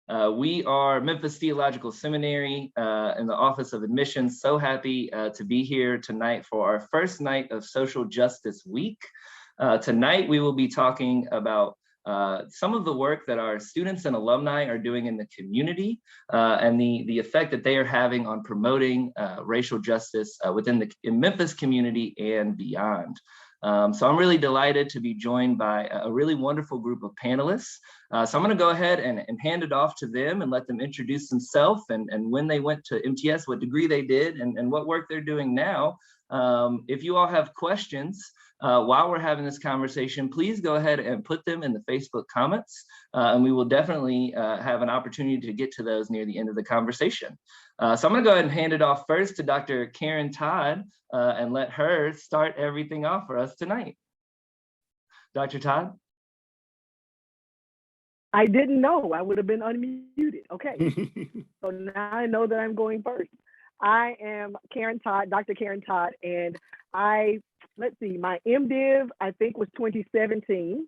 We are Memphis Theological Seminary in the Office of Admissions. So happy to be here tonight for our first night of Social Justice Week. Tonight, we will be talking about some of the work that our students and alumni are doing in the community and the effect that they are having on promoting racial justice within the Memphis community and beyond. So I'm really delighted to be joined by a really wonderful group of panelists. So I'm going to go ahead and hand it off to them and let them introduce themselves and when they went to MTS, what degree they did, and what work they're doing now. If you all have questions while we're having this conversation, please go ahead and put them in the Facebook comments, and we will definitely have an opportunity to get to those near the end of the conversation. So I'm going to go ahead and hand it off first to Dr. Karen Todd and let her start everything off for us tonight. Dr. Todd? I didn't know. I would have been unmuted. Okay. So now I know that I'm going first. I am Karen Todd, Dr. Karen Todd, and let's see, my MDiv, I think, was 2017.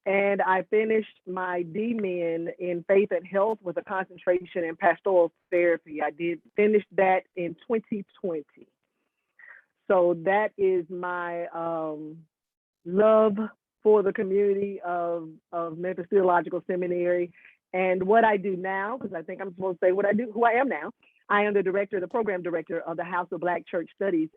And I finished my DMin in faith and health with a concentration in pastoral therapy. I did finish that in 2020. So that is my love for the community of Memphis Theological Seminary. And what I do now, because I think I'm supposed to say who I am now. I am the program director of the House of Black Church Studies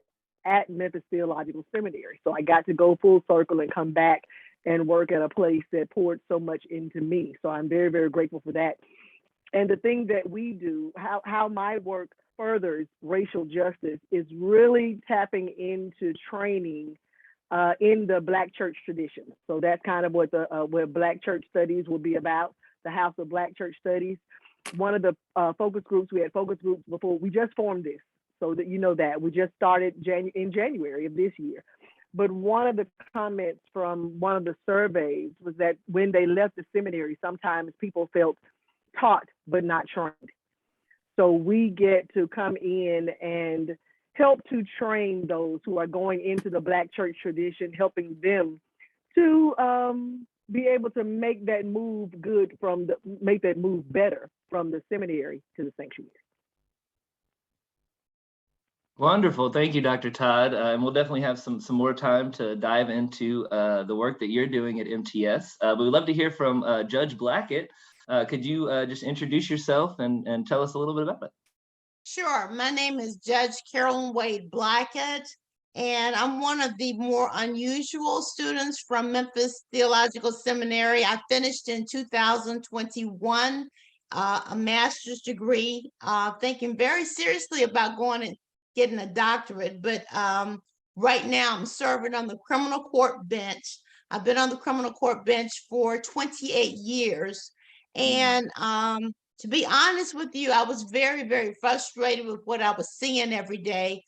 at Memphis Theological Seminary. So I got to go full circle and come back and work at a place that poured so much into me. So I'm very, very grateful for that. And the thing that we do, how my work furthers racial justice, is really tapping into training in the Black church tradition. So that's kind of what where Black Church Studies will be about, the House of Black Church Studies. One of the focus groups, we had focus groups before, we just formed this, so that you know that. We just started in January of this year. But one of the comments from one of the surveys was that when they left the seminary, sometimes people felt taught but not trained. So we get to come in and help to train those who are going into the Black church tradition, helping them to be able to make that move make that move better from the seminary to the sanctuary. Wonderful. Thank you, Dr. Todd. And we'll definitely have some more time to dive into the work that you're doing at MTS. But we'd love to hear from Judge Blackett. Could you just introduce yourself and tell us a little bit about it? Sure. My name is Judge Carolyn Wade Blackett, and I'm one of the more unusual students from Memphis Theological Seminary. I finished in 2021, a master's degree, thinking very seriously about going and getting a doctorate. But right now I'm serving on the criminal court bench. I've been on the criminal court bench for 28 years. And to be honest with you, I was very, very frustrated with what I was seeing every day.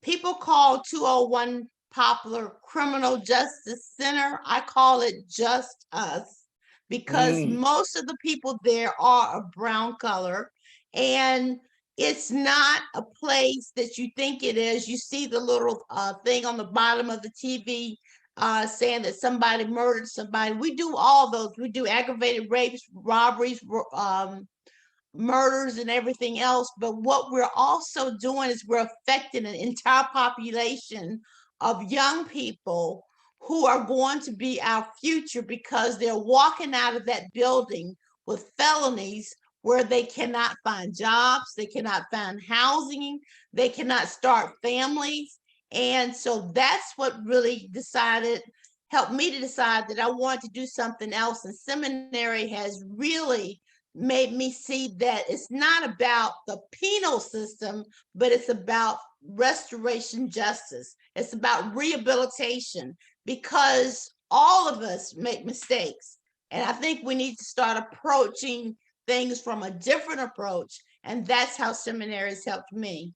People call 201 Poplar Criminal Justice Center. I call it Just Us, because most of the people there are of brown color, and it's not a place that you think it is. You see the little thing on the bottom of the TV saying that somebody murdered somebody. We do all those. We do aggravated rapes, robberies, murders, and everything else. But what we're also doing is we're affecting an entire population of young people who are going to be our future, because they're walking out of that building with felonies where they cannot find jobs, they cannot find housing, they cannot start families. And so that's what really helped me to decide that I wanted to do something else. And seminary has really made me see that it's not about the penal system, but it's about restoration justice. It's about rehabilitation, because all of us make mistakes. And I think we need to start approaching things from a different approach. And that's how seminary has helped me.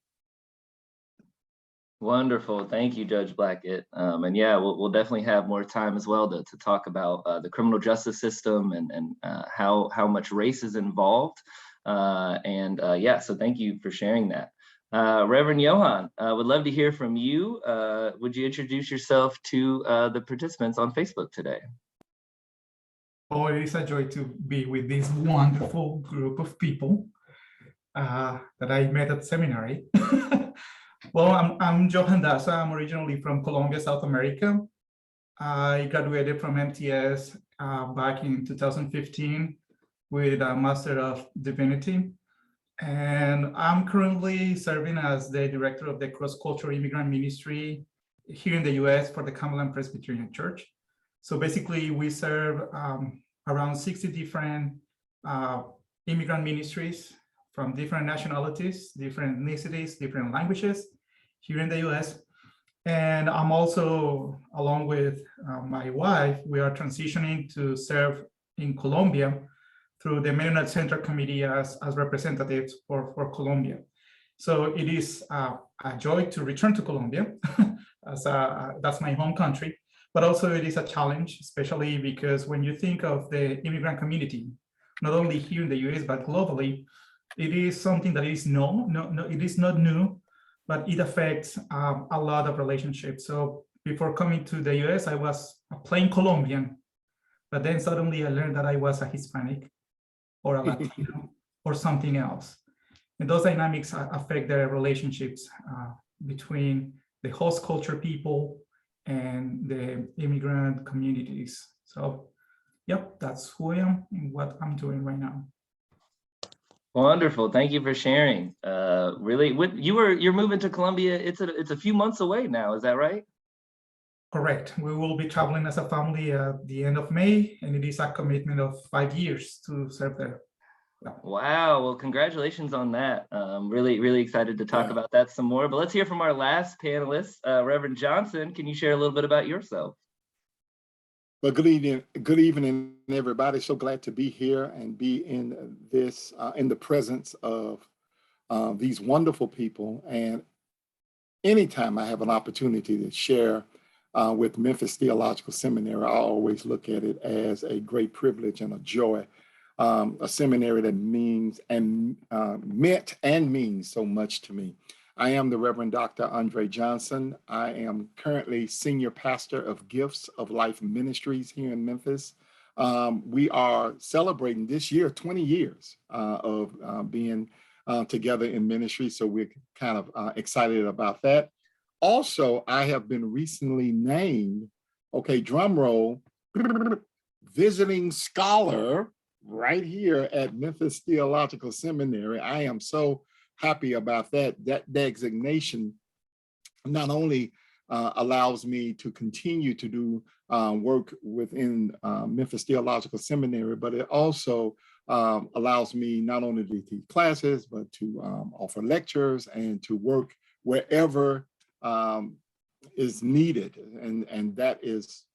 Wonderful. Thank you, Judge Blackett. And yeah, we'll definitely have more time as well to talk about the criminal justice system and how much race is involved. Yeah, so thank you for sharing that. Reverend Johan, would love to hear from you. Would you introduce yourself to the participants on Facebook today? Oh, it is a joy to be with this wonderful group of people that I met at seminary. Well, I'm Johan Daza. I'm originally from Colombia, South America. I graduated from MTS back in 2015 with a Master of Divinity. And I'm currently serving as the director of the cross-cultural immigrant ministry here in the US for the Cumberland Presbyterian Church. So basically we serve around 60 different immigrant ministries from different nationalities, different ethnicities, different languages here in the US. And I'm also, along with my wife, we are transitioning to serve in Colombia through the Mennonite Central Committee as representatives for Colombia. So it is a joy to return to Colombia, as that's my home country, but also it is a challenge, especially because when you think of the immigrant community, not only here in the US, but globally, it is something that is it is not new, but it affects a lot of relationships. So before coming to the US, I was a plain Colombian, but then suddenly I learned that I was a Hispanic or a Latino or something else. And those dynamics affect the relationships between the host culture people and the immigrant communities. So, yep, that's who I am and what I'm doing right now. Wonderful, thank you for sharing. Really, you're moving to Colombia. It's a few months away now. Is that right? Correct. We will be traveling as a family at the end of May, and it is a commitment of 5 years to serve there. Yeah. Wow, well, congratulations on that. Really excited to talk about that some more, but let's hear from our last panelist, Reverend Johnson. Can you share a little bit about yourself? Well, good evening, everybody. So glad to be here and be in this, in the presence of these wonderful people. And anytime I have an opportunity to share with Memphis Theological Seminary, I always look at it as a great privilege and a joy. A seminary that means and meant and means so much to me. I am the Reverend Dr. Andre Johnson. I am currently Senior Pastor of Gifts of Life Ministries here in Memphis. We are celebrating this year 20 years of being together in ministry, so we're kind of excited about that. Also, I have been recently named, okay, drum roll, visiting scholar right here at Memphis Theological Seminary. I am so happy about that. That designation not only allows me to continue to do work within Memphis Theological Seminary, but it also allows me not only to teach classes, but to offer lectures and to work wherever is needed. And that is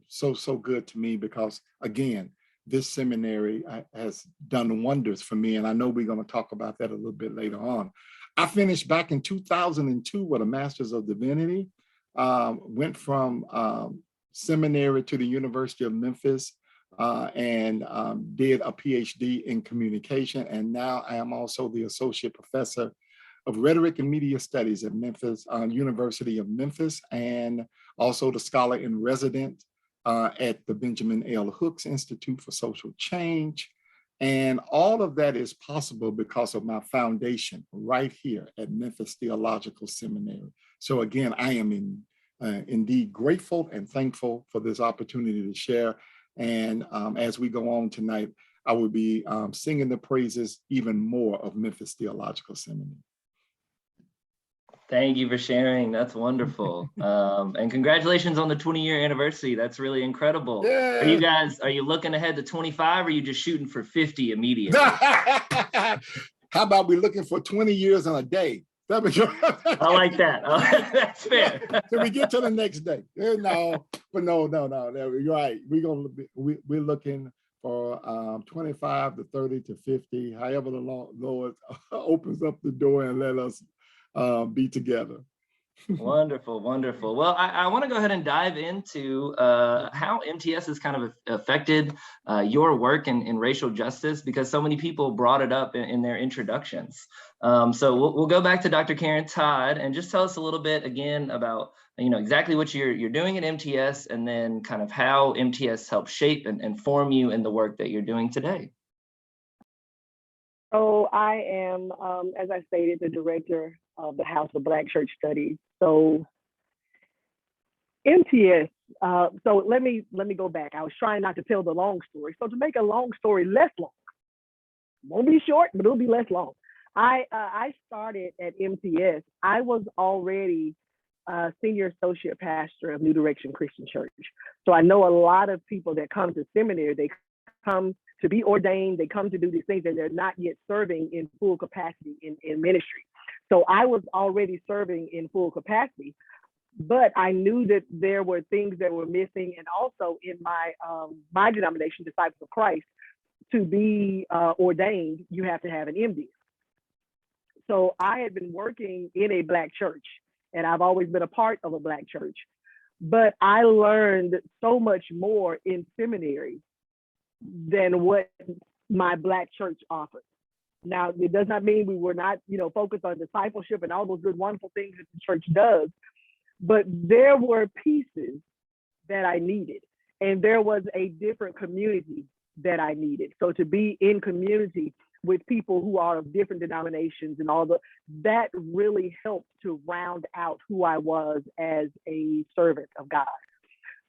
so good to me because, again, this seminary has done wonders for me. And I know we're going to talk about that a little bit later on. I finished back in 2002 with a Master's of Divinity, went from seminary to the University of Memphis and did a PhD in communication. And now I am also the Associate Professor of Rhetoric and Media Studies at Memphis, University of Memphis, and also the Scholar in Resident at the Benjamin L. Hooks Institute for Social Change. And all of that is possible because of my foundation right here at Memphis Theological Seminary. So again, I am indeed grateful and thankful for this opportunity to share. And as we go on tonight, I will be singing the praises even more of Memphis Theological Seminary. Thank you for sharing. That's wonderful. And congratulations on the 20-year anniversary. That's really incredible. Yeah. Are you looking ahead to 25 or are you just shooting for 50 immediately? How about we looking for 20 years and a day? I like that. That's fair. Till we get to the next day. No, you're right. We're looking for 25 to 30 to 50, however the Lord opens up the door and let us be together. Wonderful, wonderful. Well, I want to go ahead and dive into how MTS has kind of affected your work in racial justice, because so many people brought it up in their introductions. So we'll go back to Dr. Karen Todd and just tell us a little bit again about exactly what you're doing at MTS, and then kind of how MTS helped shape and form you in the work that you're doing today. So I am, as I stated, the director of the House of Black Church Studies. So MTS, so let me go back. I was trying not to tell the long story. So to make a long story less long, won't be short, but it'll be less long. I started at MTS. I was already senior associate pastor of New Direction Christian Church. So I know a lot of people that come to seminary, they come to be ordained, they come to do these things, and they're not yet serving in full capacity in ministry. So I was already serving in full capacity, but I knew that there were things that were missing. And also in my denomination, Disciples of Christ, to be ordained, you have to have an MD. So I had been working in a Black church, and I've always been a part of a Black church, but I learned so much more in seminary than what my Black church offered. Now, it does not mean we were not, focused on discipleship and all those good, wonderful things that the church does, but there were pieces that I needed, and there was a different community that I needed. So to be in community with people who are of different denominations and that really helped to round out who I was as a servant of God.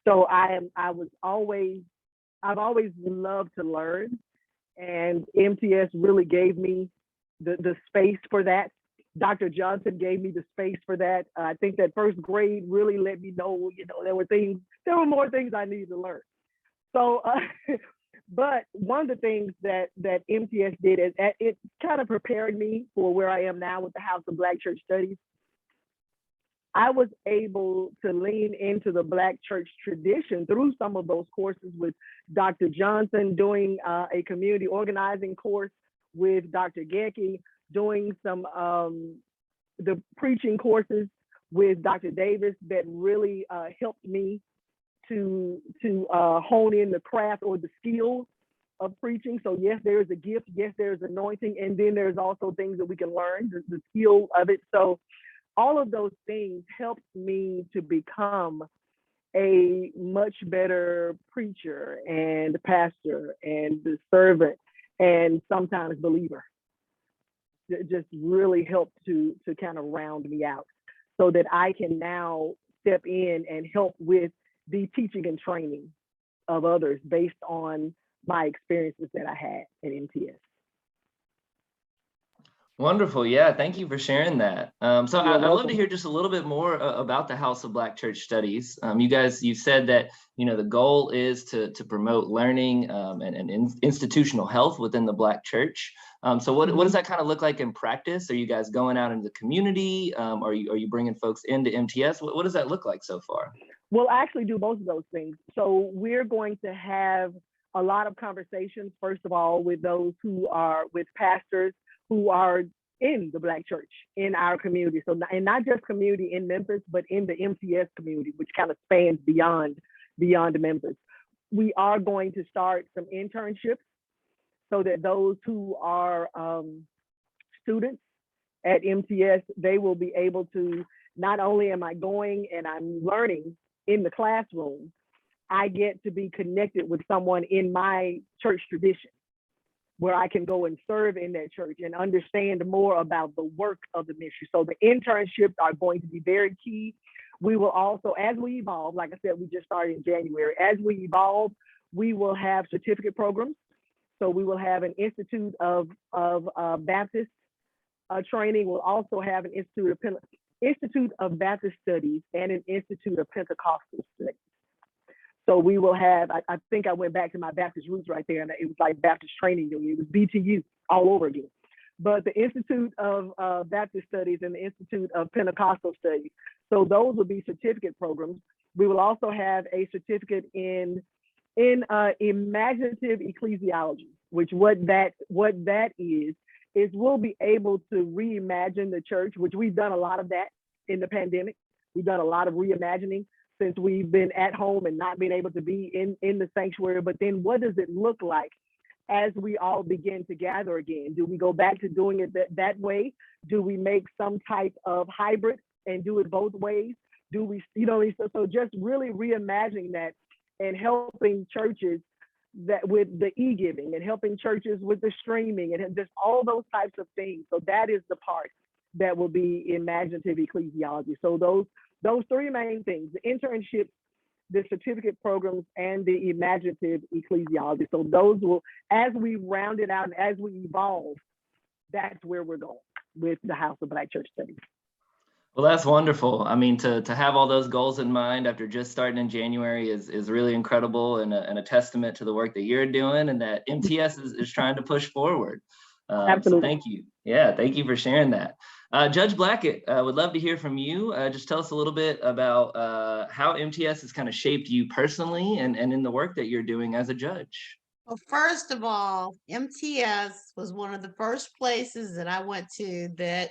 So I've always loved to learn, and MTS really gave me the space for that. Dr. Johnson gave me the space for that. I think that first grade really let me know, there were more things I needed to learn. So, but one of the things that MTS did is it kind of prepared me for where I am now with the House of Black Church Studies. I was able to lean into the Black church tradition through some of those courses with Dr. Johnson, doing a community organizing course with Dr. Gecki, doing some the preaching courses with Dr. Davis that really helped me to hone in the craft or the skills of preaching. So yes, there's a gift, yes, there's anointing, and then there's also things that we can learn, the skill of it. So all of those things helped me to become a much better preacher and pastor and the servant and sometimes believer. It just really helped to kind of round me out so that I can now step in and help with the teaching and training of others based on my experiences that I had at MTS. Wonderful. Yeah, thank you for sharing that. So I'd love to welcome. hear just a little bit more about the House of Black Church Studies. You said that, the goal is to promote learning and institutional health within the Black church. So what does that kind of look like in practice? Are you guys going out into the community? Are you bringing folks into MTS? What does that look like so far? We'll actually do both of those things. So we're going to have a lot of conversations, first of all, with those who are with pastors who are in the Black church in our community. So, and not just community in Memphis, but in the MTS community, which kind of spans beyond Memphis. We are going to start some internships so that those who are students at MTS, they will be able to, not only am I going and I'm learning in the classroom, I get to be connected with someone in my church tradition, where I can go and serve in that church and understand more about the work of the ministry. So the internships are going to be very key. We will also, as we evolve, like I said, we just started in January. As we evolve, we will have certificate programs. So we will have an Institute of Baptist training. We'll also have an Institute of Baptist Studies and an Institute of Pentecostal Studies. So we will have, I think I went back to my Baptist roots right there, and it was like Baptist training. It was BTU all over again. But the Institute of Baptist Studies and the Institute of Pentecostal Studies. So those will be certificate programs. We will also have a certificate in imaginative ecclesiology, which what that is we'll be able to reimagine the church, which we've done a lot of that in the pandemic. We've done a lot of reimagining since we've been at home and not been able to be in the sanctuary. But then what does it look like as we all begin to gather again? Do we go back to doing it that way? Do we make some type of hybrid and do it both ways? Do we, so just really reimagining that and helping churches that with the e-giving and helping churches with the streaming and just all those types of things. So that is the part that will be imaginative ecclesiology. So those three main things: the internships, the certificate programs, and the imaginative ecclesiology. So those will, as we round it out and as we evolve, that's where we're going with the House of Black Church Studies. Well, that's wonderful. I mean, to have all those goals in mind after just starting in January is really incredible and a testament to the work that you're doing and that MTS is trying to push forward. Absolutely. So thank you. Yeah, thank you for sharing that. Judge Blackett, would love to hear from you. Just tell us a little bit about how MTS has kind of shaped you personally and in the work that you're doing as a judge. Well, first of all, MTS was one of the first places that I went to that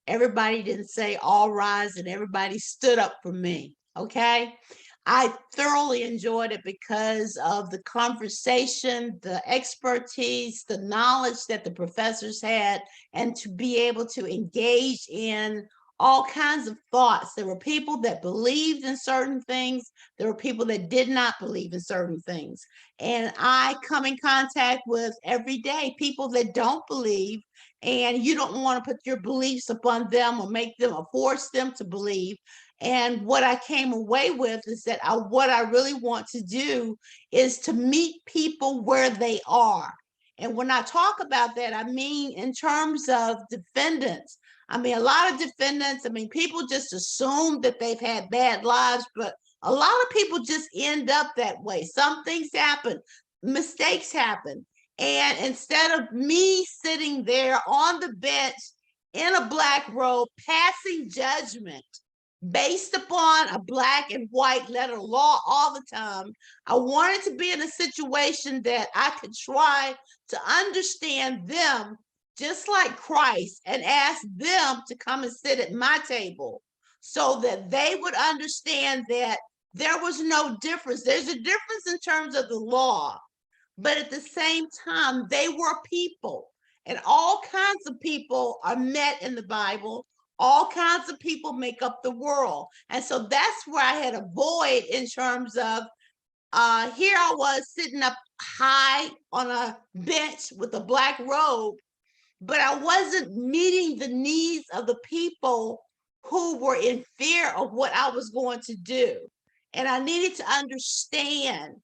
everybody didn't say all rise and everybody stood up for me. Okay. I thoroughly enjoyed it because of the conversation, the expertise, the knowledge that the professors had, and to be able to engage in all kinds of thoughts. There were people that believed in certain things. There were people that did not believe in certain things. And I come in contact with every day people that don't believe, and you don't want to put your beliefs upon them or make them or force them to believe. And what I came away with is that what I really want to do is to meet people where they are. And when I talk about that, I mean in terms of defendants. I mean, a lot of defendants, people just assume that they've had bad lives, but a lot of people just end up that way. Some things happen, mistakes happen. And instead of me sitting there on the bench in a black robe, passing judgment based upon a black and white letter law all the time, I wanted to be in a situation that I could try to understand them just like Christ and ask them to come and sit at my table so that they would understand that there was no difference. There's a difference in terms of the law, but at the same time, they were people, and all kinds of people are met in the Bible. All kinds of people make up the world. And so that's where I had a void in terms of here I was sitting up high on a bench with a black robe, but I wasn't meeting the needs of the people who were in fear of what I was going to do. And I needed to understand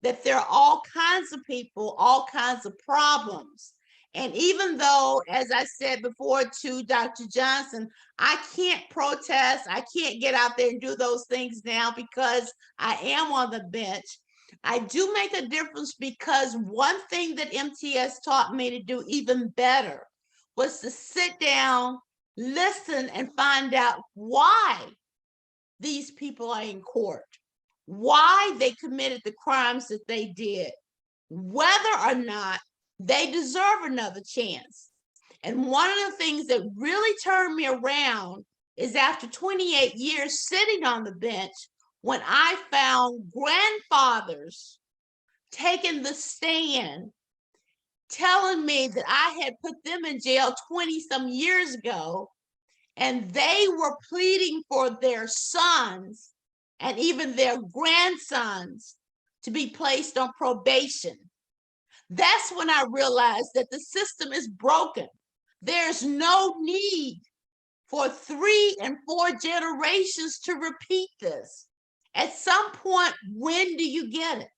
that there are all kinds of people, all kinds of problems. And even though, as I said before to Dr. Johnson, I can't protest, I can't get out there and do those things now because I am on the bench, I do make a difference because one thing that MTS taught me to do even better was to sit down, listen, and find out why these people are in court, why they committed the crimes that they did, whether or not they deserve another chance. And one of the things that really turned me around is after 28 years sitting on the bench, when I found grandfathers taking the stand, telling me that I had put them in jail 20 some years ago, and they were pleading for their sons and even their grandsons to be placed on probation. That's when I realized that the system is broken. There's no need for 3 and 4 generations to repeat this. At some point, when do you get it?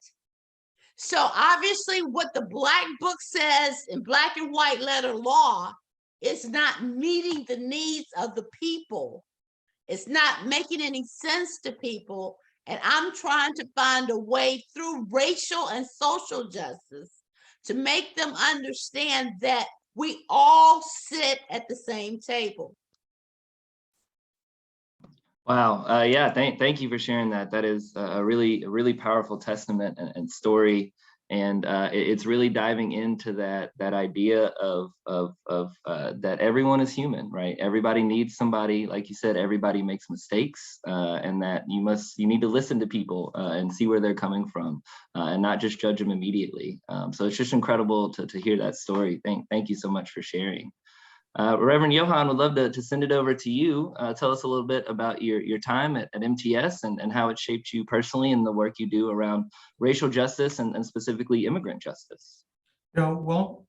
So obviously what the Black Book says in black and white letter law is not meeting the needs of the people. It's not making any sense to people. And I'm trying to find a way through racial and social justice to make them understand that we all sit at the same table. Wow. Yeah. Thank you for sharing that. That is a really powerful testament and story And it's really diving into that idea of that everyone is human, right? Everybody needs somebody, like you said, everybody makes mistakes, and that you need to listen to people and see where they're coming from, and not just judge them immediately. So it's just incredible to hear that story. Thank you so much for sharing. Reverend Johan, would love to send it over to you. Tell us a little bit about your time at MTS and how it shaped you personally in the work you do around racial justice and specifically immigrant justice. Yeah, well,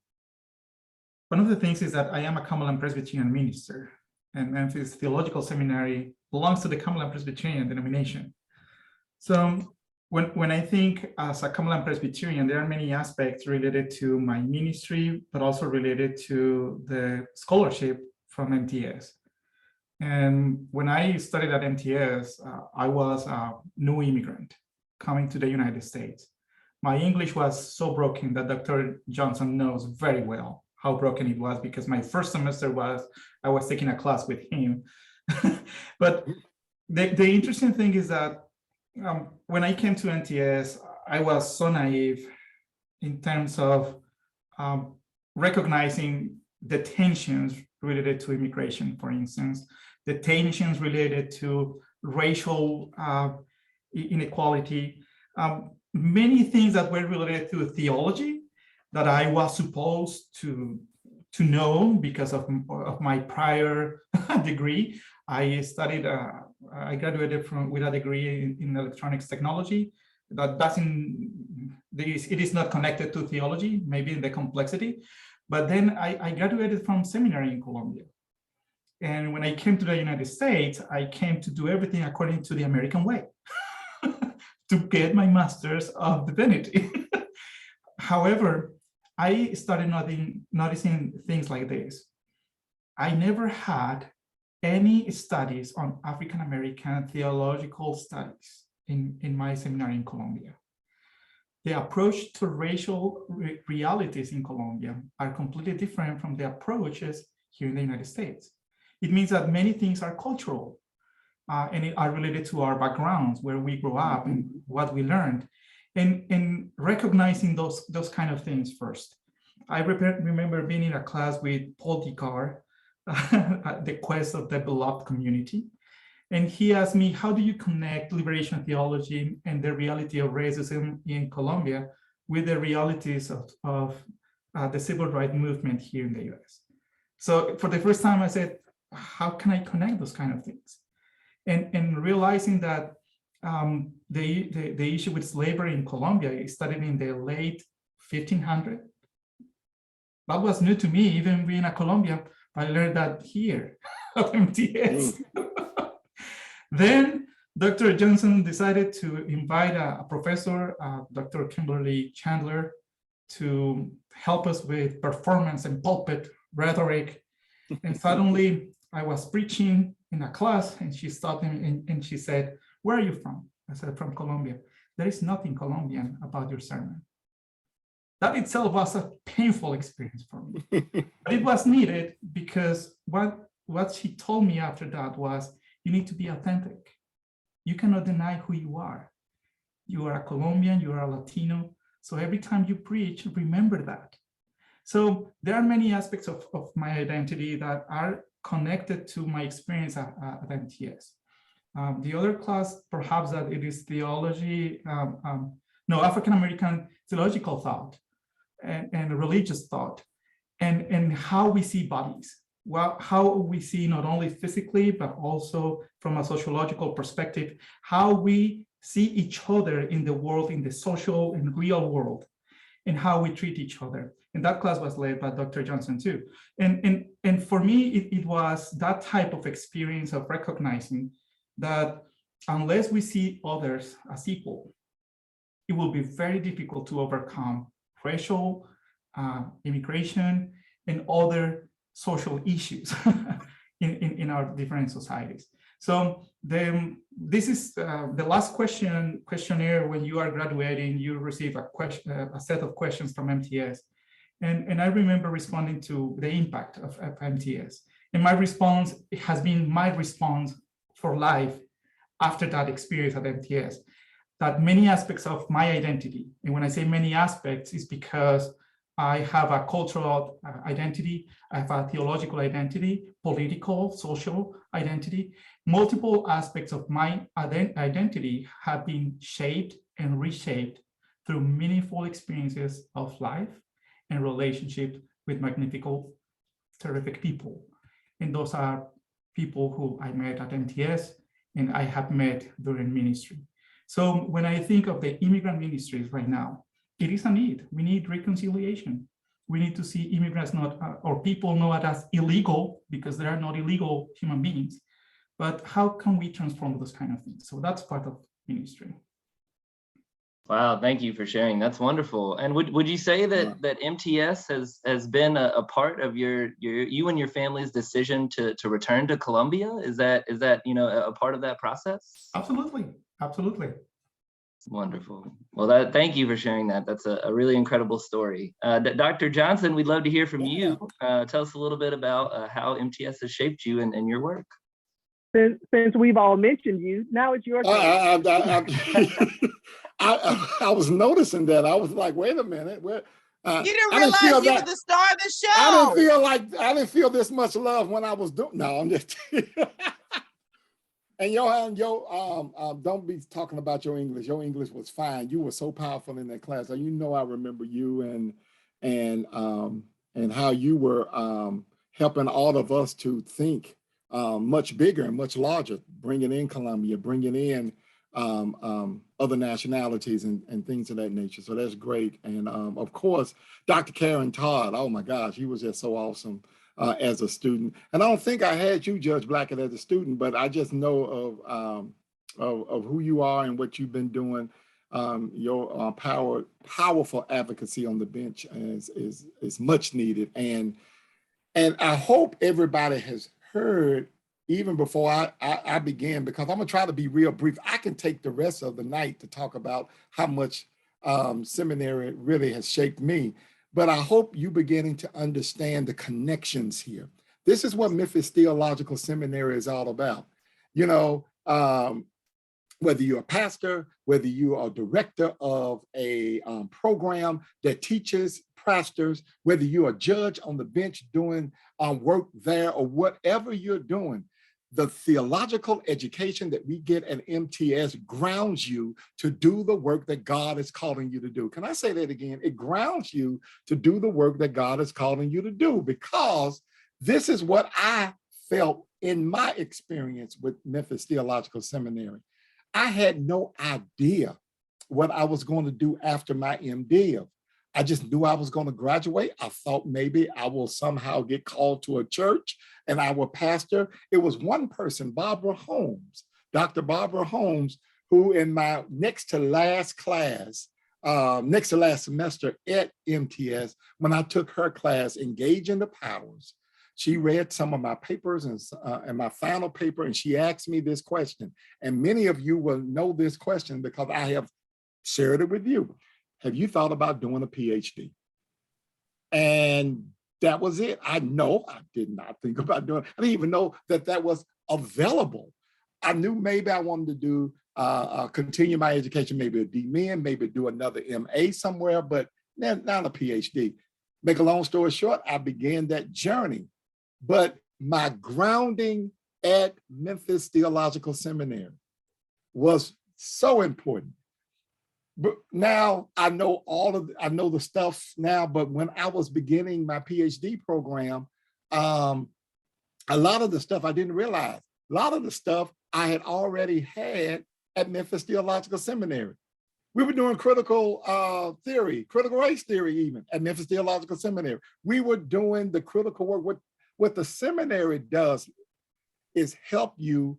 one of the things is that I am a Cumberland Presbyterian minister, and Memphis Theological Seminary belongs to the Cumberland Presbyterian denomination. So when I think as a Cumberland Presbyterian, there are many aspects related to my ministry, but also related to the scholarship from MTS. And when I studied at MTS, I was a new immigrant coming to the United States. My English was so broken that Dr. Johnson knows very well how broken it was, because my first semester I was taking a class with him. But the interesting thing is that when I came to MTS, I was so naive in terms of recognizing the tensions related to immigration, for instance, the tensions related to racial inequality, many things that were related to theology that I was supposed to know because of my prior degree. I studied, I graduated with a degree in electronics technology. That it is not connected to theology, maybe in the complexity. But then I graduated from seminary in Colombia. And when I came to the United States, I came to do everything according to the American way to get my master's of divinity. However, I started noticing things like this. I never had any studies on African-American theological studies in my seminary in Colombia. The approach to racial realities in Colombia are completely different from the approaches here in the United States. It means that many things are cultural and are related to our backgrounds, where we grew up and what we learned, and recognizing those kind of things first. I remember being in a class with Paul Dicard, the quest of the beloved community. And he asked me, how do you connect liberation theology and the reality of racism in Colombia with the realities of the civil rights movement here in the US? So for the first time, I said, how can I connect those kind of things? And realizing that the issue with slavery in Colombia started in the late 1500s. That was new to me, even being a Colombian. I learned that here at MTS. Then Dr. Johnson decided to invite a professor, Dr. Kimberly Chandler, to help us with performance and pulpit rhetoric. And suddenly I was preaching in a class, and she stopped me and she said, "Where are you from?" I said, "From Colombia." "There is nothing Colombian about your sermon." That itself was a painful experience for me. But it was needed, because what she told me after that was, you need to be authentic. You cannot deny who you are. You are a Colombian, you are a Latino. So every time you preach, remember that. So there are many aspects of my identity that are connected to my experience at MTS. The other class, perhaps that it is theology, African-American theological thought and religious thought, and how we see bodies. Well, how we see not only physically, but also from a sociological perspective, how we see each other in the world, in the social and real world, and how we treat each other. And that class was led by Dr. Johnson too. And for me, it was that type of experience of recognizing that unless we see others as equal, it will be very difficult to overcome racial, immigration, and other social issues in our different societies. So this is the last questionnaire. When you are graduating, you receive a set of questions from MTS. And I remember responding to the impact of MTS. And my response has been my response for life after that experience at MTS. that many aspects of my identity, and when I say many aspects, it's because I have a cultural identity, I have a theological identity, political, social identity. Multiple aspects of my identity have been shaped and reshaped through meaningful experiences of life and relationship with magnificent, terrific people. And those are people who I met at MTS and I have met during ministry. So when I think of the immigrant ministries right now, it is a need. We need reconciliation. We need to see immigrants not, or people not as illegal, because they are not illegal human beings, but how can we transform those kind of things? So that's part of ministry. Wow, thank you for sharing. That's wonderful. And would you say that that MTS has been a part of you and your family's decision to return to Colombia? Is that a part of that process? Absolutely, absolutely. Wonderful. Well, thank you for sharing that. That's a really incredible story. Dr. Johnson, we'd love to hear from you. Tell us a little bit about how MTS has shaped you and your work. Since we've all mentioned you, now it's your turn. I was noticing that. I was like, wait a minute. You didn't realize you were the star of the show. I didn't feel this much love when I was doing. No, I'm just. And Johan, don't be talking about your English. Your English was fine. You were so powerful in that class. I remember you and how you were helping all of us to think much bigger and much larger, bringing in Colombia, bringing in other nationalities and things of that nature. So that's great. And of course, Dr. Karen Todd, oh my gosh, he was just so awesome as a student. And I don't think I had you, Judge Blackett, as a student, but I just know of who you are and what you've been doing. Your powerful advocacy on the bench is much needed. And I hope everybody has heard, even before I began, because I'm gonna try to be real brief. I can take the rest of the night to talk about how much seminary really has shaped me, but I hope you beginning to understand the connections here. This is what Memphis Theological Seminary is all about. Whether you're a pastor, whether you are director of a program that teaches pastors, whether you're a judge on the bench doing work there, or whatever you're doing, the theological education that we get at MTS grounds you to do the work that God is calling you to do. Can I say that again? It grounds you to do the work that God is calling you to do, because this is what I felt in my experience with Memphis Theological Seminary. I had no idea what I was going to do after my MDiv. I just knew I was going to graduate. I thought maybe I will somehow get called to a church and I will pastor. It was one person, Barbara Holmes, Dr. Barbara Holmes, who in my next to last semester at MTS, when I took her class, Engaging the Powers, she read some of my papers and my final paper, and she asked me this question. And many of you will know this question because I have shared it with you. Have you thought about doing a PhD? And that was it. I did not think about doing it. I didn't even know that was available. I knew maybe I wanted to do, continue my education, maybe a DMin, maybe do another MA somewhere, but not a PhD. Make a long story short, I began that journey. But my grounding at Memphis Theological Seminary was so important. But now I know the stuff now, but when I was beginning my PhD program, a lot of the stuff I didn't realize. A lot of the stuff I had already had at Memphis Theological Seminary. We were doing critical theory, critical race theory even at Memphis Theological Seminary. We were doing the critical work. What the seminary does is help you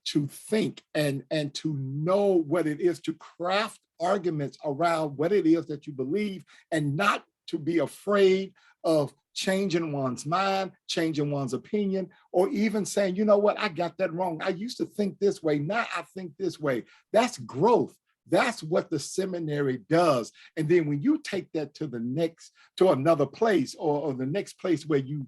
to think and to know what it is, to craft arguments around what it is that you believe, and not to be afraid of changing one's mind, changing one's opinion, or even saying, you know what, I got that wrong. I used to think this way, now I think this way. That's growth. That's what the seminary does. And then when you take that to another place, or the next place where you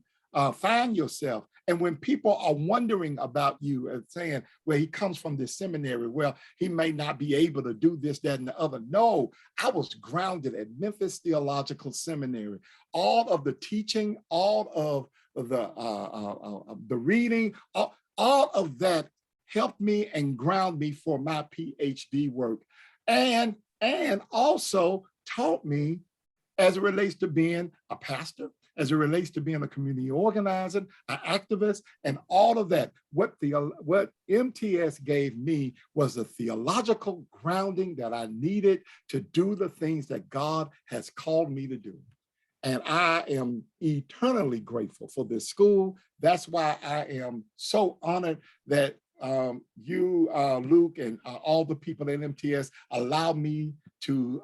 find yourself. And when people are wondering about you and saying, well, he comes from this seminary, well, he may not be able to do this, that, and the other. No, I was grounded at Memphis Theological Seminary. All of the teaching, all of the reading, all of that helped me and ground me for my PhD work. And also taught me as it relates to being a pastor, as it relates to being a community organizer, an activist, and all of that. What MTS gave me was the theological grounding that I needed to do the things that God has called me to do. And I am eternally grateful for this school. That's why I am so honored that you, Luke, and all the people at MTS allow me to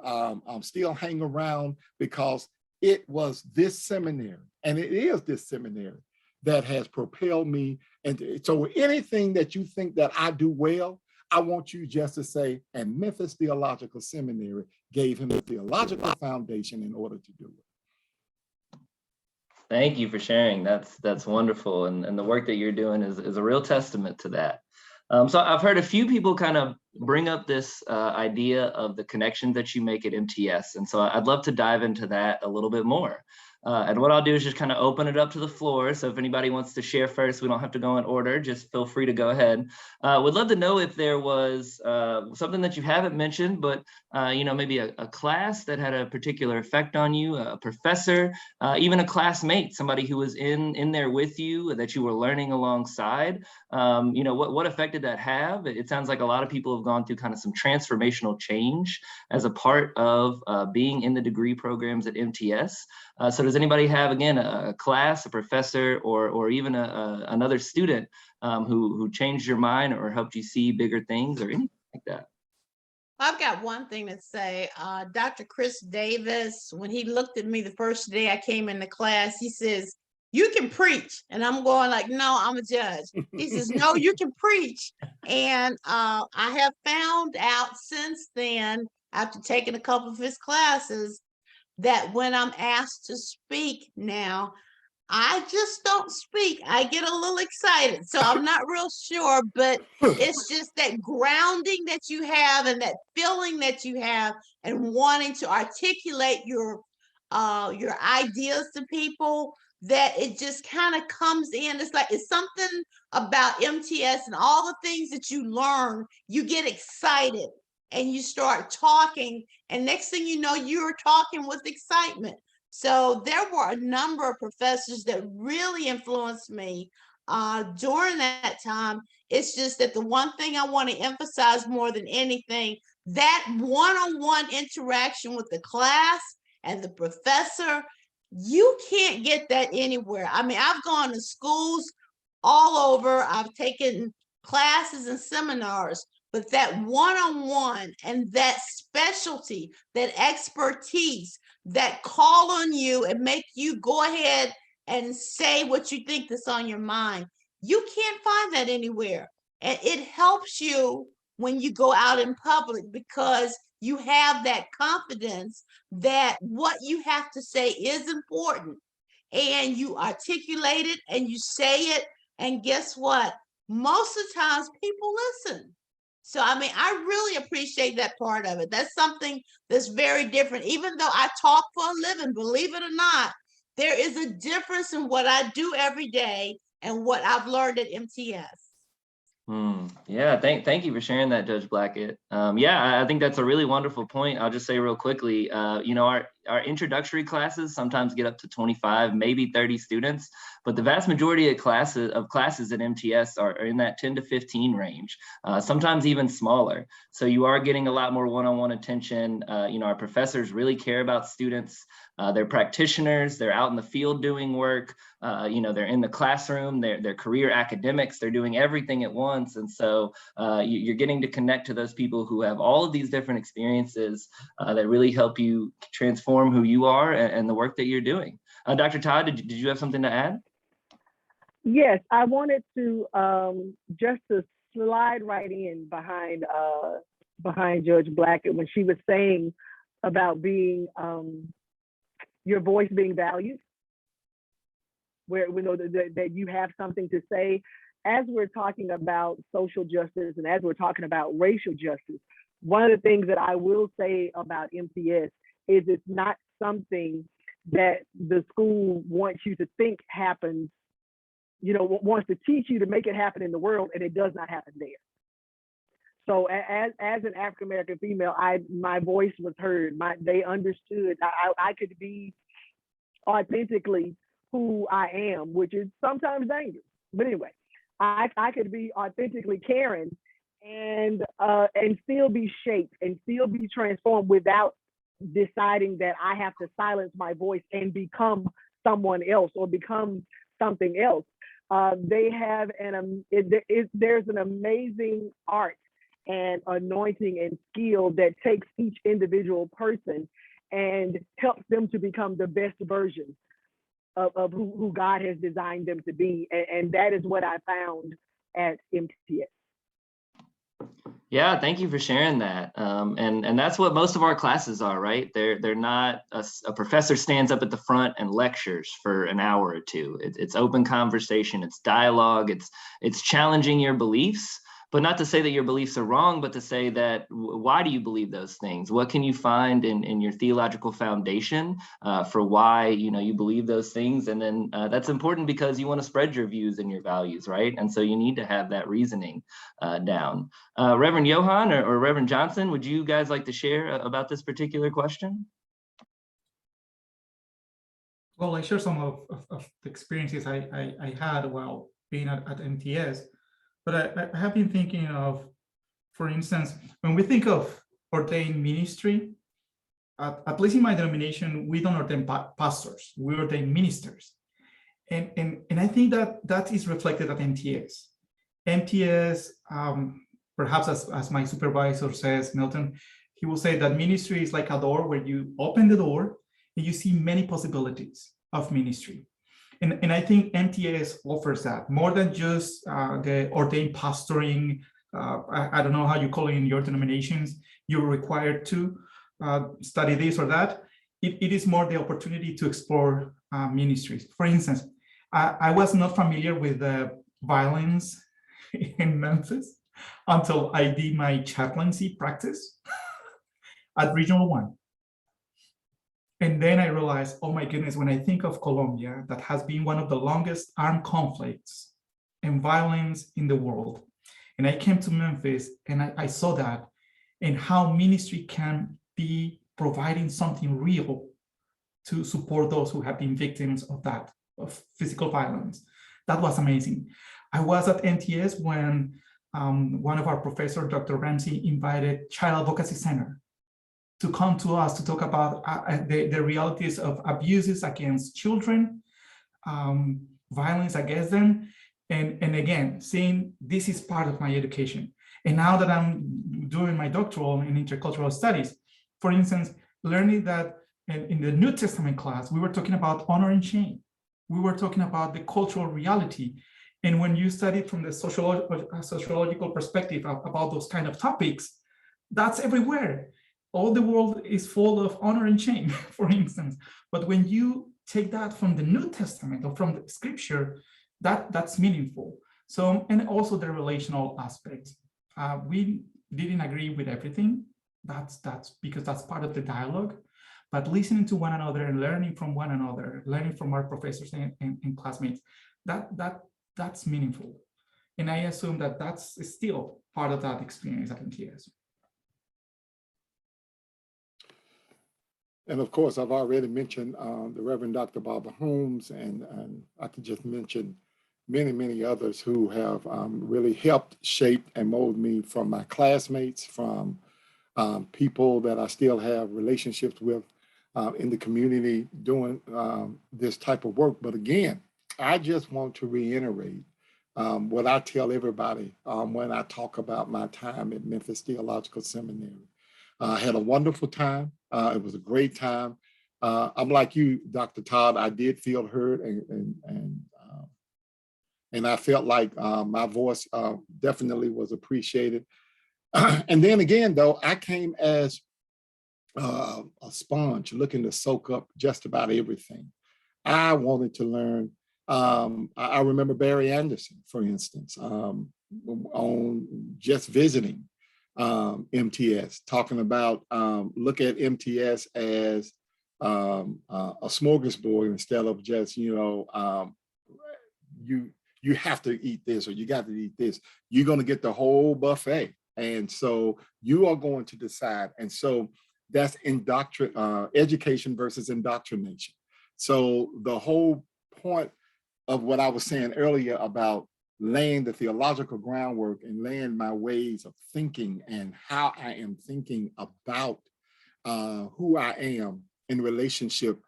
still hang around, because it was this seminary, and it is this seminary, that has propelled me. And so anything that you think that I do well, I want you just to say, and Memphis Theological Seminary gave him the theological foundation in order to do it. Thank you for sharing. That's wonderful. And the work that you're doing is a real testament to that. So I've heard a few people kind of bring up this idea of the connections that you make at MTS. And so I'd love to dive into that a little bit more. And what I'll do is just kind of open it up to the floor. So if anybody wants to share first, we don't have to go in order, just feel free to go ahead. Would love to know if there was something that you haven't mentioned, but maybe a class that had a particular effect on you, a professor, even a classmate, somebody who was in there with you that you were learning alongside. What effect did that have? It sounds like a lot of people have gone through kind of some transformational change as a part of being in the degree programs at MTS. So does anybody have, again, a class, a professor, or even another student who changed your mind or helped you see bigger things or anything like that? I've got one thing to say. Dr. Chris Davis, when he looked at me the first day I came into class, he says, "You can preach." And I'm going like, "No, I'm a judge." He says, "No, you can preach." And I have found out since then, after taking a couple of his classes, that when I'm asked to speak now, I just don't speak. I get a little excited. So I'm not real sure, but it's just that grounding that you have and that feeling that you have and wanting to articulate your ideas to people, that it just kind of comes in. It's like, it's something about MTS and all the things that you learn, you get excited and you start talking, and next thing you know, you're talking with excitement. So there were a number of professors that really influenced me during that time. It's just that the one thing I want to emphasize more than anything, that one-on-one interaction with the class and the professor, you can't get that anywhere. I mean, I've gone to schools all over. I've taken classes and seminars, but that one-on-one and that specialty, that expertise, that call on you and make you go ahead and say what you think that's on your mind, you can't find that anywhere. And it helps you when you go out in public, because you have that confidence that what you have to say is important, and you articulate it and you say it, and guess what? Most of the times people listen. So, I mean, I really appreciate that part of it. That's something that's very different. Even though I talk for a living, believe it or not, there is a difference in what I do every day and what I've learned at MTS. Yeah, thank you for sharing that, Judge Blackett. I think that's a really wonderful point. I'll just say real quickly, our introductory classes sometimes get up to 25, maybe 30 students, but the vast majority of classes at MTS are in that 10 to 15 range, sometimes even smaller. So you are getting a lot more one-on-one attention. Our professors really care about students. They're practitioners, they're out in the field doing work, they're in the classroom, they're career academics, they're doing everything at once. And so you're getting to connect to those people who have all of these different experiences that really help you transform who you are and the work that you're doing. Dr. Todd, did you have something to add? Yes, I wanted to just to slide right in behind Judge Blackett when she was saying about being your voice being valued. where we know that you have something to say. As we're talking about social justice and as we're talking about racial justice, one of the things that I will say about MTS is it's not something that the school wants you to think happens, wants to teach you to make it happen in the world, and it does not happen there. So as an African-American female, my voice was heard. They understood. I could be authentically who I am, which is sometimes dangerous. But anyway, I could be authentically Karen and still be shaped and still be transformed without deciding that I have to silence my voice and become someone else or become something else. They have there's an amazing art and anointing and skill that takes each individual person and helps them to become the best version of who God has designed them to be. And that is what I found at MTS. Yeah, thank you for sharing that. And that's what most of our classes are, right? They're not a professor stands up at the front and lectures for an hour or two. It's open conversation, it's dialogue, it's challenging your beliefs, but not to say that your beliefs are wrong, but to say that why do you believe those things? What can you find in your theological foundation for why you believe those things? And then that's important because you want to spread your views and your values, right? And so you need to have that reasoning down. Reverend Johan or Reverend Johnson, would you guys like to share about this particular question? Well, I share some of the experiences I had while being at MTS. But I have been thinking of, for instance, when we think of ordained ministry, at least in my denomination, we don't ordain pastors, we ordain ministers. And I think that is reflected at MTS. MTS, perhaps as my supervisor says, Milton, he will say that ministry is like a door where you open the door and you see many possibilities of ministry. And I think MTS offers that more than just the ordained pastoring. I don't know how you call it in your denominations. You're required to study this or that. It is more the opportunity to explore ministries. For instance, I was not familiar with the violence in Memphis until I did my chaplaincy practice at Regional 1. And then I realized, oh my goodness, when I think of Colombia, that has been one of the longest armed conflicts and violence in the world. And I came to Memphis and I saw that and how ministry can be providing something real to support those who have been victims of that, of physical violence. That was amazing. I was at MTS when one of our professors, Dr. Ramsey, invited Child Advocacy Center to come to us to talk about the realities of abuses against children, violence against them, and again, seeing this is part of my education. And now that I'm doing my doctoral in intercultural studies, for instance, learning that in the New Testament class, we were talking about honor and shame. We were talking about the cultural reality. And when you study from the sociological perspective about those kind of topics, that's everywhere. All the world is full of honor and shame, for instance. But when you take that from the New Testament or from the scripture, that's meaningful. So, and also the relational aspects. We didn't agree with everything. That's because that's part of the dialogue. But listening to one another and learning from one another, learning from our professors and classmates, that's meaningful. And I assume that that's still part of that experience at MTS. And of course, I've already mentioned the Reverend Dr. Barbara Holmes, and I could just mention many, many others who have really helped shape and mold me, from my classmates, from people that I still have relationships with in the community doing this type of work. But again, I just want to reiterate what I tell everybody when I talk about my time at Memphis Theological Seminary. I had a wonderful time. It was a great time. I'm like you, Dr. Todd. I did feel heard, and I felt like my voice definitely was appreciated. And then again, though, I came as a sponge looking to soak up just about everything. I wanted to learn I remember Barry Anderson, for instance, on just visiting MTS, talking about look at MTS as a smorgasbord instead of just, you have to eat this or you got to eat this. You're going to get the whole buffet. And so you are going to decide. And so that's education versus indoctrination. So the whole point of what I was saying earlier about laying the theological groundwork and laying my ways of thinking and how I am thinking about who I am in relationship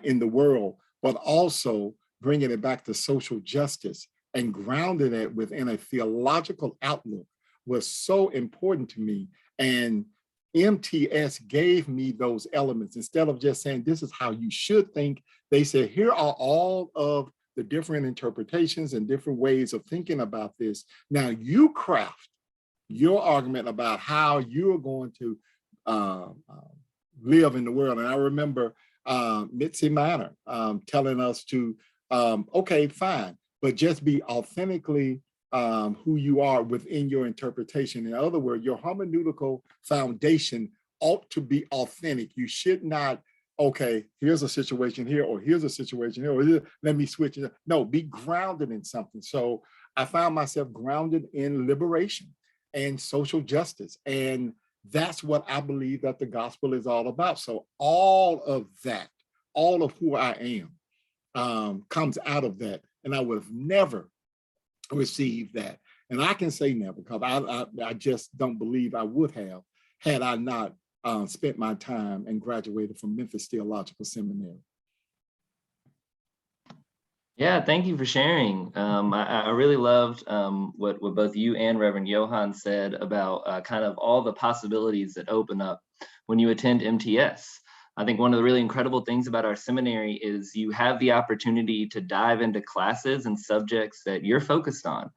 in the world, but also bringing it back to social justice and grounding it within a theological outlook was so important to me. And MTS gave me those elements. Instead of just saying, this is how you should think, they said, here are all of the different interpretations and different ways of thinking about this. Now you craft your argument about how you're going to live in the world. And I remember Mitzi Manor telling us to, okay, fine, but just be authentically who you are within your interpretation. In other words, your hermeneutical foundation ought to be authentic. You should not, okay, here's a situation here, or here's a situation here, or here, let me switch it. No, be grounded in something. So I found myself grounded in liberation and social justice. And that's what I believe that the gospel is all about. So all of that, all of who I am comes out of that. And I would have never received that. And I can say never, because I just don't believe I would have had I not spent my time and graduated from Memphis Theological Seminary. Yeah, thank you for sharing. I really loved what both you and Reverend Johan said about kind of all the possibilities that open up when you attend MTS. I think one of the really incredible things about our seminary is you have the opportunity to dive into classes and subjects that you're focused on.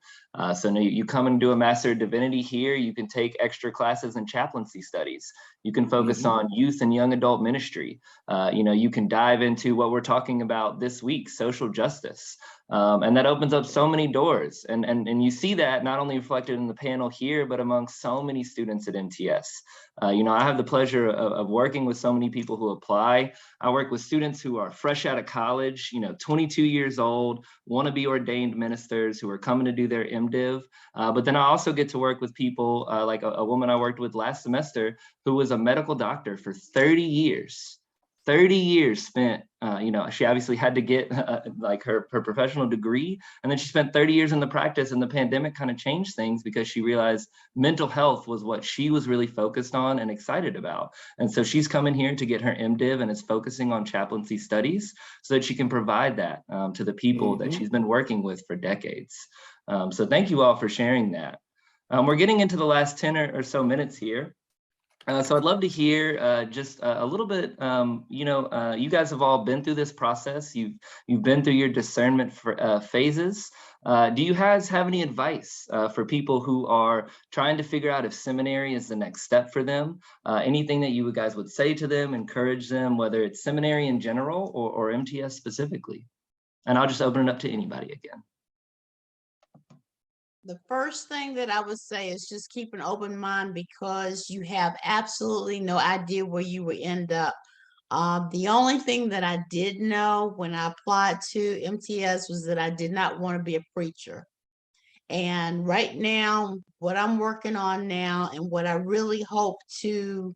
So you come and do a Master of Divinity here, you can take extra classes in chaplaincy studies. You can focus on youth and young adult ministry. You can dive into what we're talking about this week, social justice. And that opens up so many doors. And you see that not only reflected in the panel here, but among so many students at MTS. I have the pleasure of working with so many people who apply. I work with students who are fresh out of college, 22 years old, want to be ordained ministers who are coming to do their MDiv. But then I also get to work with people like a woman I worked with last semester who was a medical doctor for 30 years. 30 years spent, she obviously had to get like her professional degree, and then she spent 30 years in the practice, and the pandemic kind of changed things because she realized mental health was what she was really focused on and excited about. And so she's coming here to get her MDiv and is focusing on chaplaincy studies so that she can provide that to the people that she's been working with for decades. So thank you all for sharing that. We're getting into the last 10 or so minutes here. So I'd love to hear just a little bit, you guys have all been through this process. You've been through your discernment phases. Do you guys have any advice for people who are trying to figure out if seminary is the next step for them? Anything that you guys would say to them, encourage them, whether it's seminary in general or MTS specifically? And I'll just open it up to anybody again. The first thing that I would say is just keep an open mind, because you have absolutely no idea where you will end up. The only thing that I did know when I applied to MTS was that I did not want to be a preacher. And right now, what I'm working on now and what I really hope to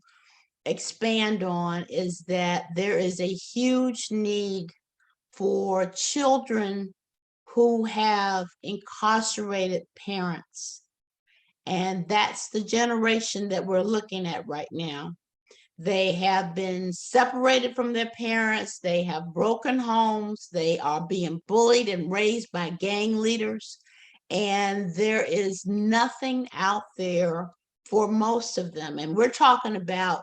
expand on is that there is a huge need for children who have incarcerated parents. And that's the generation that we're looking at right now. They have been separated from their parents. They have broken homes. They are being bullied and raised by gang leaders. And there is nothing out there for most of them. And we're talking about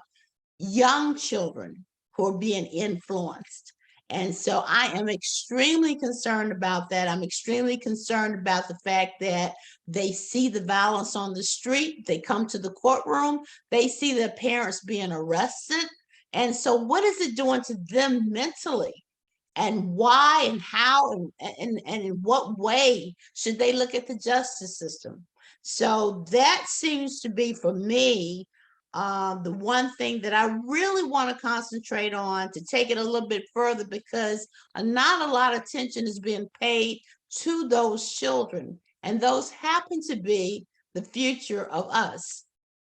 young children who are being influenced. And so I am extremely concerned about that. I'm extremely concerned about the fact that they see the violence on the street. They come to the courtroom. They see their parents being arrested. And so what is it doing to them mentally? and why and how and in what way should they look at the justice system. So that seems to be, for me, the one thing that I really want to concentrate on, to take it a little bit further, because not a lot of attention is being paid to those children. And those happen to be the future of us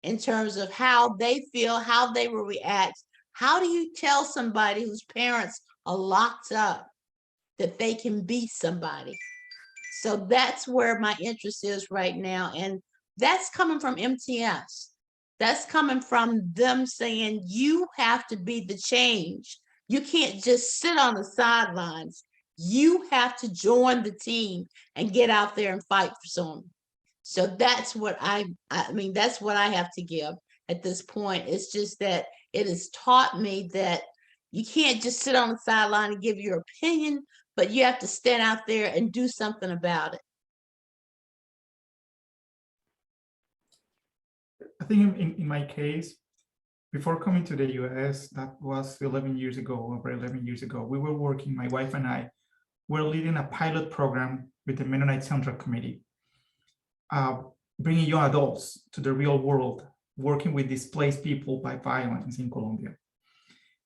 in terms of how they feel, how they will react. How do you tell somebody whose parents are locked up that they can be somebody? So that's where my interest is right now. And that's coming from MTS. That's coming from them saying, you have to be the change. You can't just sit on the sidelines. You have to join the team and get out there and fight for someone. So that's what I mean, that's what I have to give at this point. It's just that it has taught me that you can't just sit on the sideline and give your opinion, but you have to stand out there and do something about it. I think in my case, before coming to the US, that was 11 years ago, over 11 years ago, we were working, my wife and I were leading a pilot program with the Mennonite Central Committee, bringing young adults to the real world, working with displaced people by violence in Colombia.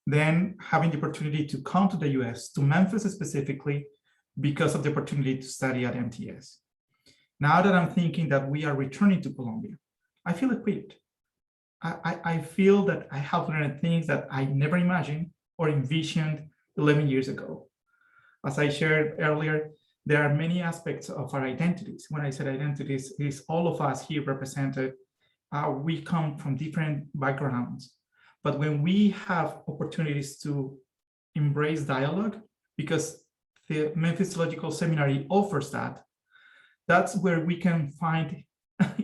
Then having the opportunity to come to the US, to Memphis specifically, because of the opportunity to study at MTS. Now that I'm thinking that we are returning to Colombia, I feel equipped. I feel that I have learned things that I never imagined or envisioned 11 years ago. As I shared earlier, there are many aspects of our identities. When I said identities, it's all of us here represented. We come from different backgrounds, but when we have opportunities to embrace dialogue, because the Memphis Theological Seminary offers that, that's where we can find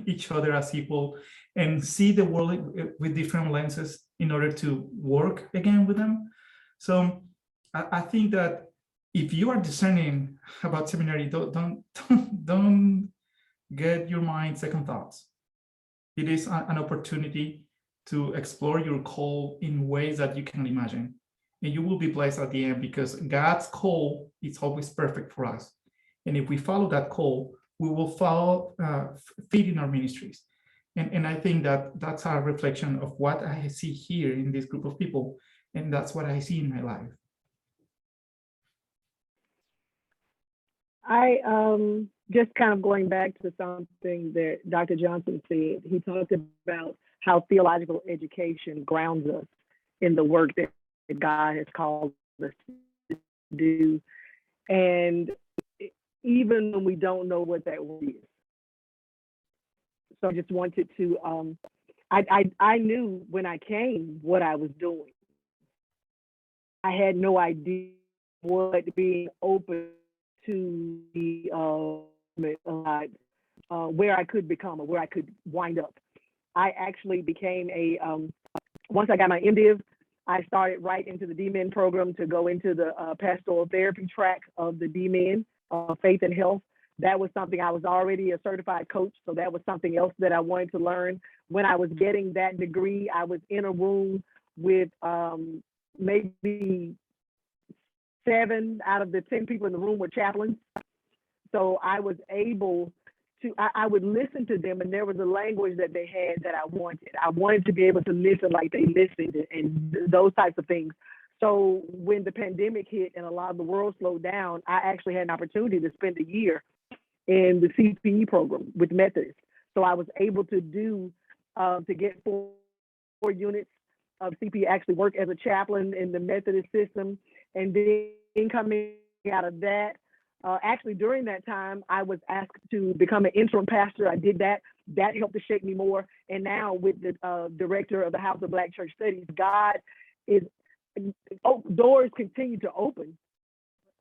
each other as equal and see the world with different lenses in order to work again with them. So I think that if you are discerning about seminary, don't get your mind second thoughts. It is an opportunity to explore your call in ways that you can imagine. And you will be blessed at the end, because God's call is always perfect for us. And if we follow that call, we will follow feeding our ministries. And I think that that's a reflection of what I see here in this group of people. And that's what I see in my life. I just kind of going back to something that Dr. Johnson said. He talked about how theological education grounds us in the work that God has called us to do. And even when we don't know what that word is. So I just wanted to, I knew when I came what I was doing. I had no idea what being open to the where I could become or where I could wind up. I actually became a, once I got my MDiv, I started right into the DMin program to go into the pastoral therapy track of the DMin, faith and health. That was something, I was already a certified coach, so that was something else that I wanted to learn. When I was getting that degree, I was in a room with maybe 7 out of the 10 people in the room were chaplains. So I was able to, I would listen to them, and there was a language that they had that I wanted. I wanted to be able to listen like they listened and those types of things. So when the pandemic hit and a lot of the world slowed down, I actually had an opportunity to spend a year in the CPE program with Methodist. So I was able to do, to get 4 units of CPE, actually work as a chaplain in the Methodist system. And then coming out of that, actually during that time, I was asked to become an interim pastor. I did that. That helped to shape me more. And now with the director of the House of Black Church Studies, God is, doors continue to open.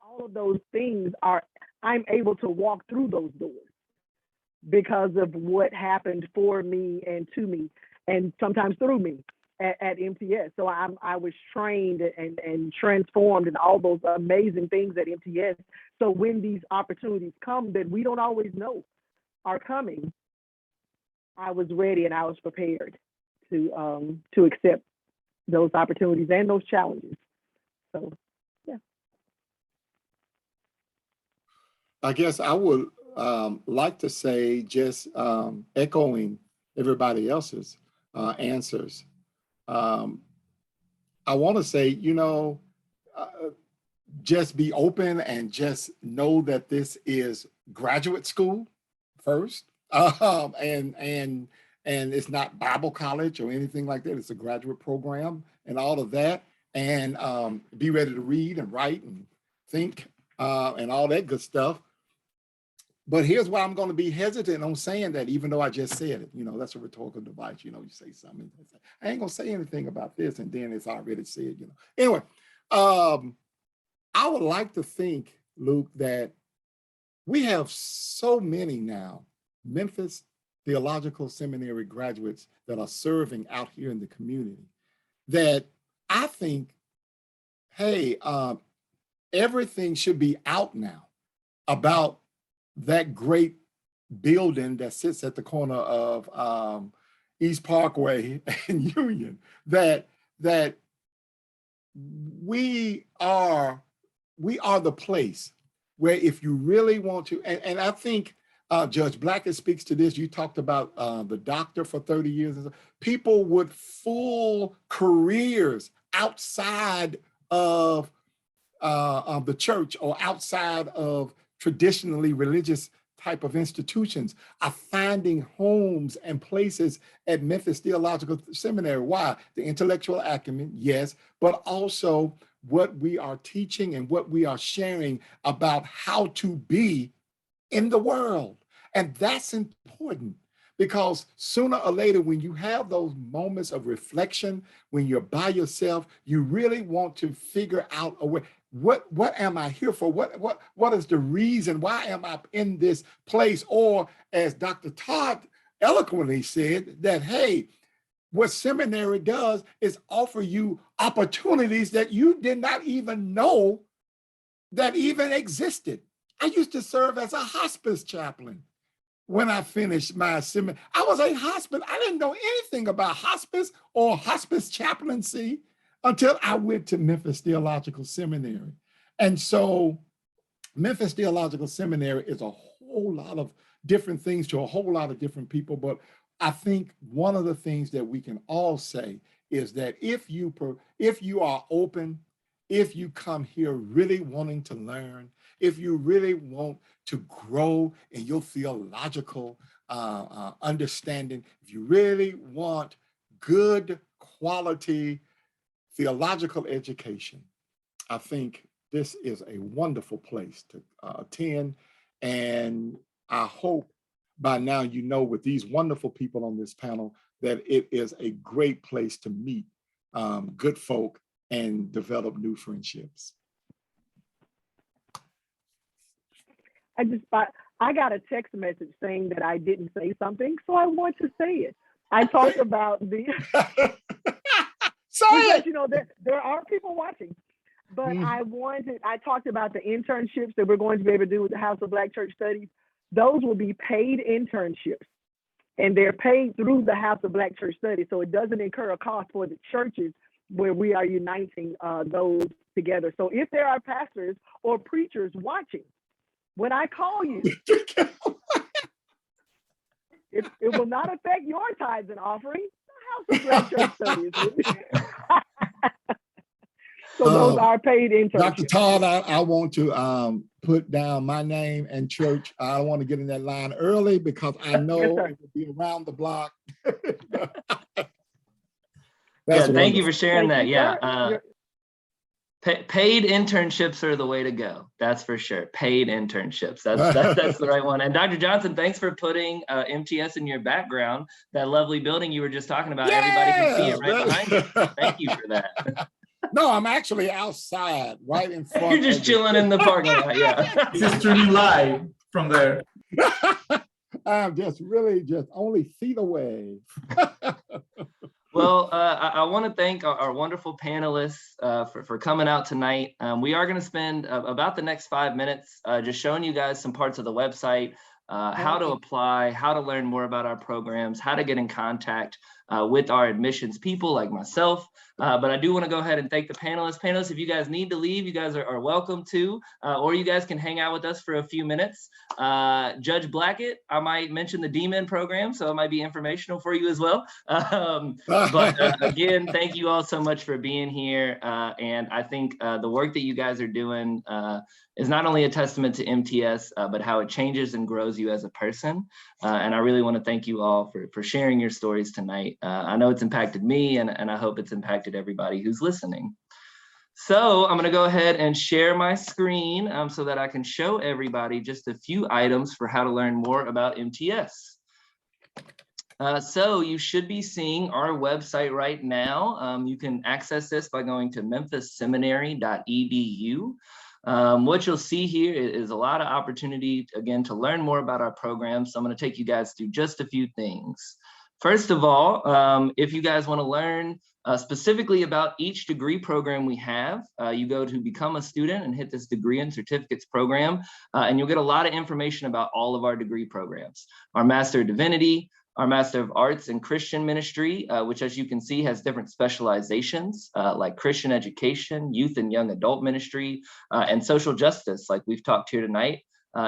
All of those things are, I'm able to walk through those doors because of what happened for me and to me, and sometimes through me at MTS. So I was trained and transformed and all those amazing things at MTS. So when these opportunities come that we don't always know are coming, I was ready and I was prepared to accept those opportunities and those challenges. So, yeah. I guess I would like to say, just echoing everybody else's answers. I want to say, just be open and just know that this is graduate school first, and it's not Bible college or anything like that. It's a graduate program and all of that, and be ready to read and write and think and all that good stuff. But here's why I'm going to be hesitant on saying that, even though I just said it. That's a rhetorical device. You say something, I ain't going to say anything about this, and then it's already said. Anyway, I would like to think, Luke, that we have so many now Memphis Theological Seminary graduates that are serving out here in the community, that I think, hey, everything should be out now about that great building that sits at the corner of East Parkway and Union, that we are the place where, if you really want to, and I think Judge Blackett speaks to this. You talked about the doctor for 30 years. People with full careers outside of the church or outside of traditionally religious type of institutions are finding homes and places at Memphis Theological Seminary. Why? The intellectual acumen, yes, but also what we are teaching and what we are sharing about how to be in the world. And that's important, because sooner or later, when you have those moments of reflection, when you're by yourself, you really want to figure out a way. What am I here for? What is the reason? Why am I in this place? Or, as Dr. Todd eloquently said, that, hey, what seminary does is offer you opportunities that you did not even know that even existed. I used to serve as a hospice chaplain when I finished my seminary. I was a hospice. I didn't know anything about hospice or hospice chaplaincy until I went to Memphis Theological Seminary. And so Memphis Theological Seminary is a whole lot of different things to a whole lot of different people. But I think one of the things that we can all say is that if you are open, if you come here really wanting to learn, if you really want to grow in your theological understanding, if you really want good quality theological education, I think this is a wonderful place to attend. And I hope by now with these wonderful people on this panel that it is a great place to meet good folk and develop new friendships. I got a text message saying that I didn't say something, so I want to say it. I talked about the because there are people watching, but I talked about the internships that we're going to be able to do with the House of Black Church Studies. Those will be paid internships, and they're paid through the House of Black Church Studies, so it doesn't incur a cost for the churches where we are uniting those together. So if there are pastors or preachers watching, when I call you, it will not affect your tithes and offerings. The House of Black Church Studies. So those are paid internships. Dr. Todd, I want to put down my name and church. I want to get in that line early because I know it will be around the block. Thank you for sharing that. Yeah. Paid internships are the way to go. That's for sure. Paid internships. That's the right one. And Dr. Johnson, thanks for putting MTS in your background. That lovely building you were just talking about. Yeah, everybody can see it right behind you. Thank you for that. No, I'm actually outside, right in front. You're just chilling in the parking lot. Yeah. This is streaming live from there. I'm just only feet away. Well, I want to thank our wonderful panelists for coming out tonight. We are going to spend about the next 5 minutes just showing you guys some parts of the website, how to apply, how to learn more about our programs, how to get in contact with our admissions people like myself. But I do want to go ahead and thank the panelists. Panelists, if you guys need to leave, you guys are welcome to, or you guys can hang out with us for a few minutes. Judge Blackett, I might mention the D-Min program, so it might be informational for you as well. Again, thank you all so much for being here. And I think the work that you guys are doing is not only a testament to MTS, but how it changes and grows you as a person. And I really want to thank you all for sharing your stories tonight. I know it's impacted me, and I hope it's impacted everybody who's listening. So I'm going to go ahead and share my screen so that I can show everybody just a few items for how to learn more about MTS. So you should be seeing our website right now. You can access this by going to memphisseminary.edu. What you'll see here is a lot of opportunity, again, to learn more about our program. So I'm going to take you guys through just a few things. First of all, if you guys want to learn specifically about each degree program we have, you go to Become a Student and hit this Degree and Certificates program, and you'll get a lot of information about all of our degree programs. Our Master of Divinity, our Master of Arts in Christian Ministry, which, as you can see, has different specializations like Christian education, youth and young adult ministry, and social justice, like we've talked here tonight,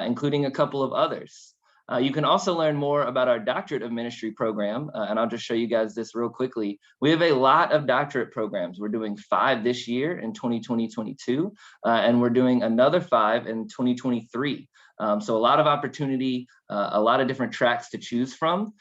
including a couple of others. You can also learn more about our Doctorate of Ministry program, and I'll just show you guys this real quickly. We have a lot of doctorate programs. We're doing 5 this year in 2020-22, and we're doing another 5 in 2023. So a lot of opportunity, a lot of different tracks to choose from.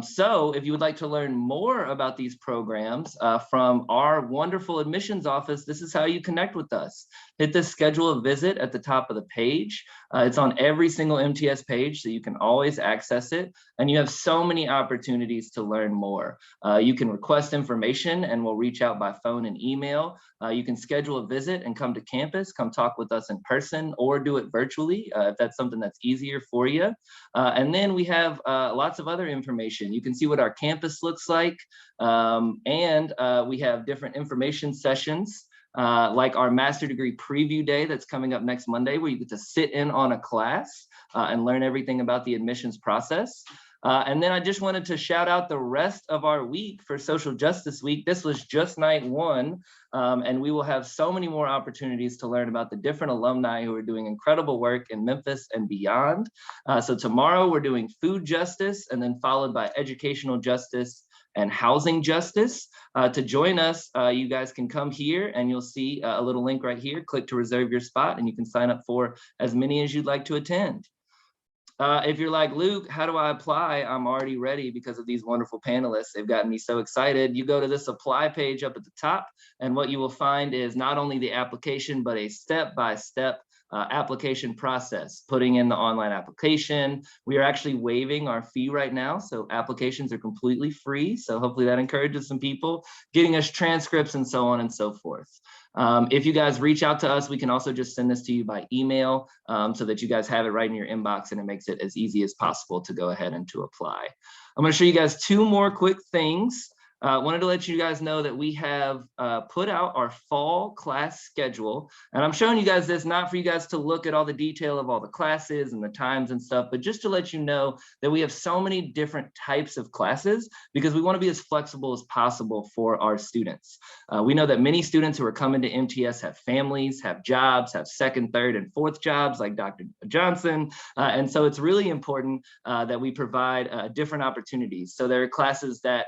So if you would like to learn more about these programs from our wonderful admissions office, this is how you connect with us. Hit the schedule a visit at the top of the page. It's on every single MTS page, so you can always access it. And you have so many opportunities to learn more. You can request information and we'll reach out by phone and email. You can schedule a visit and come to campus, come talk with us in person, or do it virtually if that's something that's easier for you. And then we have lots of other information. You can see what our campus looks like, and we have different information sessions like our Master Degree Preview Day that's coming up next Monday, where you get to sit in on a class and learn everything about the admissions process. And then I just wanted to shout out the rest of our week for Social Justice Week. This was just night 1, and we will have so many more opportunities to learn about the different alumni who are doing incredible work in Memphis and beyond. So tomorrow we're doing food justice, and then followed by educational justice and housing justice. To join us, you guys can come here and you'll see a little link right here. Click to reserve your spot and you can sign up for as many as you'd like to attend. If you're like, Luke, how do I apply? I'm already ready because of these wonderful panelists. They've gotten me so excited. You go to this apply page up at the top, and what you will find is not only the application, but a step-by-step application process, putting in the online application. We are actually waiving our fee right now, so applications are completely free. So hopefully that encourages some people, getting us transcripts and so on and so forth. If you guys reach out to us, we can also just send this to you by email so that you guys have it right in your inbox, and it makes it as easy as possible to go ahead and to apply. I'm going to show you guys 2 more quick things. Wanted to let you guys know that we have put out our fall class schedule, and I'm showing you guys this not for you guys to look at all the detail of all the classes and the times and stuff, but just to let you know that we have so many different types of classes because we want to be as flexible as possible for our students. We know that many students who are coming to MTS have families, have jobs, have 2nd, 3rd, and 4th jobs like Dr. Johnson, and so it's really important that we provide different opportunities. So there are classes that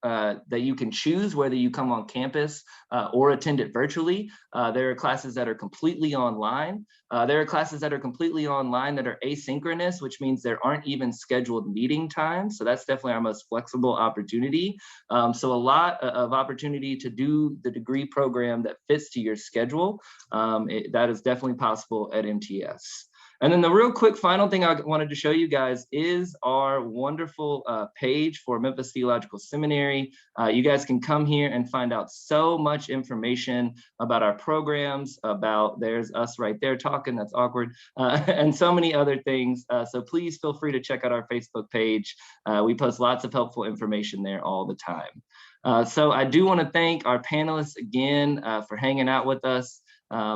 that you can choose whether you come on campus or attend it virtually. There are classes that are completely online. There are classes that are completely online that are asynchronous, which means there aren't even scheduled meeting times. So that's definitely our most flexible opportunity. So a lot of opportunity to do the degree program that fits to your schedule. That is definitely possible at MTS. And then the real quick final thing I wanted to show you guys is our wonderful page for Memphis Theological Seminary. You guys can come here and find out so much information about our programs, about, there's us right there talking, that's awkward, and so many other things. So please feel free to check out our Facebook page. We post lots of helpful information there all the time. So I do want to thank our panelists again for hanging out with us.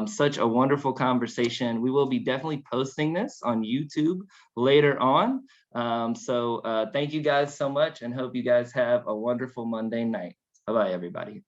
Such a wonderful conversation. We will be definitely posting this on YouTube later on. So thank you guys so much, and hope you guys have a wonderful Monday night. Bye-bye, everybody.